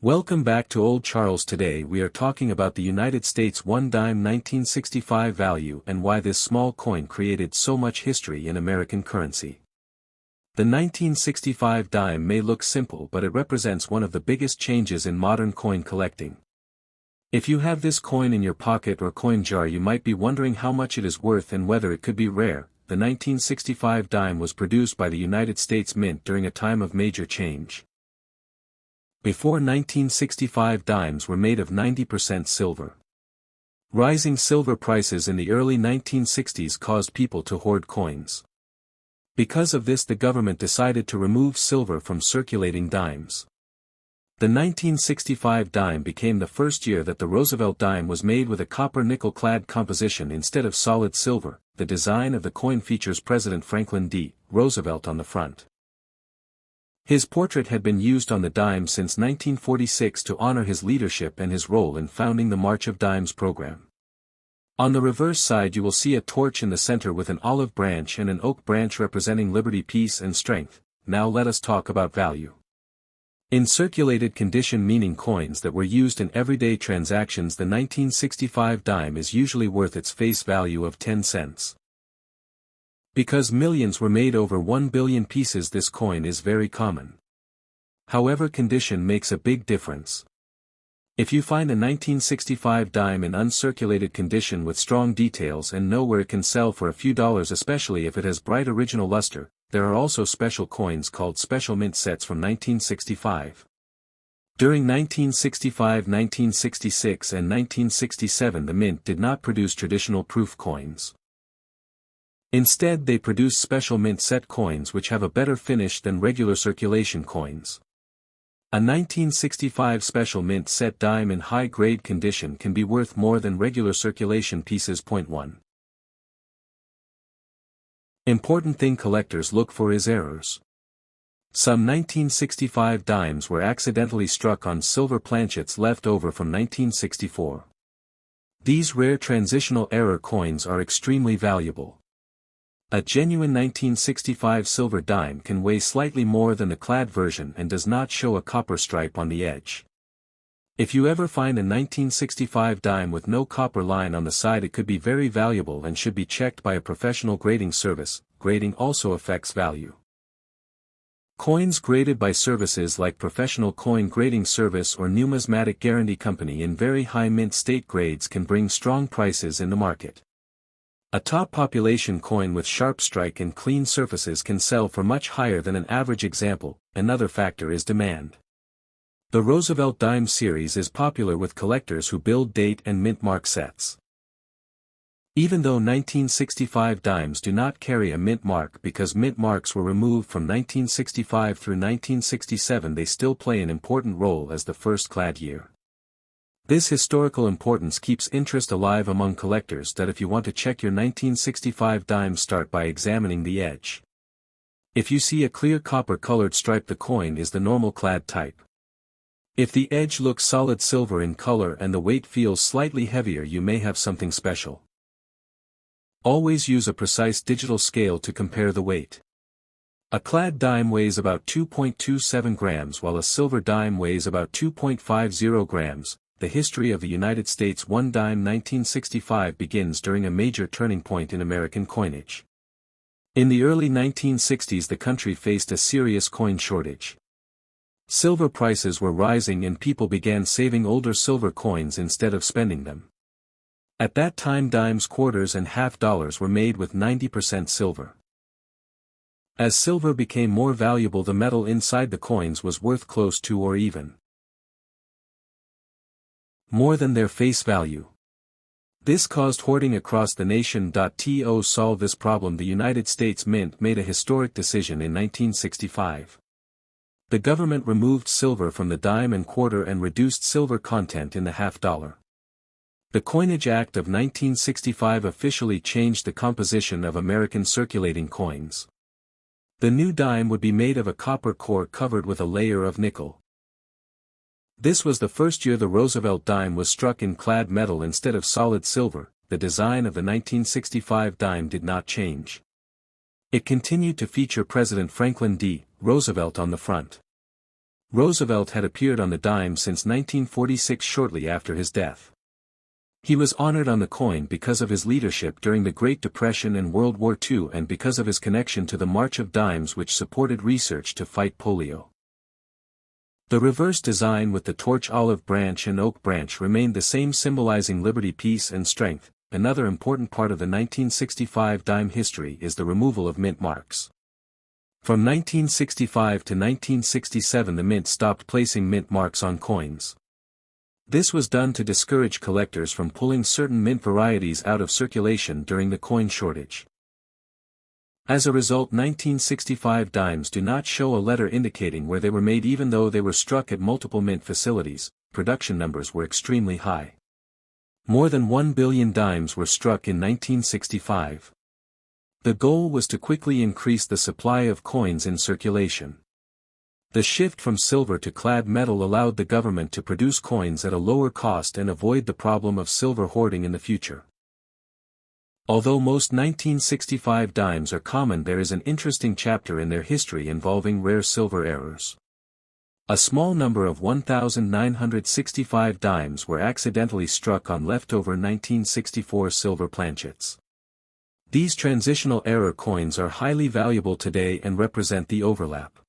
Welcome back to Old Charles. Today we are talking about the United States 1 dime 1965 value and why this small coin created so much history in American currency. The 1965 dime may look simple, but it represents one of the biggest changes in modern coin collecting. If you have this coin in your pocket or coin jar, you might be wondering how much it is worth and whether it could be rare. The 1965 dime was produced by the United States Mint during a time of major change. Before 1965, dimes were made of 90% silver. Rising silver prices in the early 1960s caused people to hoard coins. Because of this, the government decided to remove silver from circulating dimes. The 1965 dime became the first year that the Roosevelt dime was made with a copper-nickel clad composition instead of solid silver. The design of the coin features President Franklin D. Roosevelt on the front. His portrait had been used on the dime since 1946 to honor his leadership and his role in founding the March of Dimes program. On the reverse side you will see a torch in the center with an olive branch and an oak branch representing liberty, peace and strength. Now let us talk about value. In circulated condition, meaning coins that were used in everyday transactions, the 1965 dime is usually worth its face value of 10 cents. Because millions were made, over 1 billion pieces, this coin is very common. However, condition makes a big difference. If you find a 1965 dime in uncirculated condition with strong details and know where it can sell for a few dollars, especially if it has bright original luster, there are also special coins called special mint sets from 1965. During 1965, 1966 and 1967 the mint did not produce traditional proof coins. Instead, they produce special mint set coins which have a better finish than regular circulation coins. A 1965 special mint set dime in high-grade condition can be worth more than regular circulation pieces. 1. Important thing collectors look for is errors. Some 1965 dimes were accidentally struck on silver planchets left over from 1964. These rare transitional error coins are extremely valuable. A genuine 1965 silver dime can weigh slightly more than the Clad version and does not show a copper stripe on the edge. If you ever find a 1965 dime with no copper line on the side, it could be very valuable and should be checked by a professional grading service. Grading also affects value. Coins graded by services like Professional Coin Grading Service or Numismatic Guarantee Company in very high mint state grades can bring strong prices in the market. A top population coin with sharp strike and clean surfaces can sell for much higher than an average example. Another factor is demand. The Roosevelt dime series is popular with collectors who build date and mint mark sets. Even though 1965 dimes do not carry a mint mark because mint marks were removed from 1965 through 1967, they still play an important role as the first Clad year. This historical importance keeps interest alive among collectors. That if you want to check your 1965 dimes, start by examining the edge. If you see a clear copper-colored stripe, the coin is the normal Clad type. If the edge looks solid silver in color and the weight feels slightly heavier, you may have something special. Always use a precise digital scale to compare the weight. A Clad dime weighs about 2.27 grams while a silver dime weighs about 2.50 grams. The history of the United States 1 dime 1965 begins during a major turning point in American coinage. In the early 1960s, the country faced a serious coin shortage. Silver prices were rising and people began saving older silver coins instead of spending them. At that time, dimes, quarters and half dollars were made with 90% silver. As silver became more valuable, the metal inside the coins was worth close to or even more than their face value. This caused hoarding across the nation. To solve this problem, the United States Mint made a historic decision in 1965. The government removed silver from the dime and quarter and reduced silver content in the half dollar. The Coinage Act of 1965 officially changed the composition of American circulating coins. The new dime would be made of a copper core covered with a layer of nickel. This was the first year the Roosevelt dime was struck in Clad metal instead of solid silver. The design of the 1965 dime did not change. It continued to feature President Franklin D. Roosevelt on the front. Roosevelt had appeared on the dime since 1946, shortly after his death. He was honored on the coin because of his leadership during the Great Depression and World War II, and because of his connection to the March of Dimes, which supported research to fight polio. The reverse design with the torch olive branch and oak branch remained the same, symbolizing liberty, peace and strength. Another important part of the 1965 dime history is the removal of mint marks. From 1965 to 1967 the mint stopped placing mint marks on coins. This was done to discourage collectors from pulling certain mint varieties out of circulation during the coin shortage. As a result, 1965 dimes do not show a letter indicating where they were made, even though they were struck at multiple mint facilities. Production numbers were extremely high. More than 1 billion dimes were struck in 1965. The goal was to quickly increase the supply of coins in circulation. The shift from silver to clad metal allowed the government to produce coins at a lower cost and avoid the problem of silver hoarding in the future. Although most 1965 dimes are common, there is an interesting chapter in their history involving rare silver errors. A small number of 1,965 dimes were accidentally struck on leftover 1964 silver planchets. These transitional error coins are highly valuable today and represent the overlap.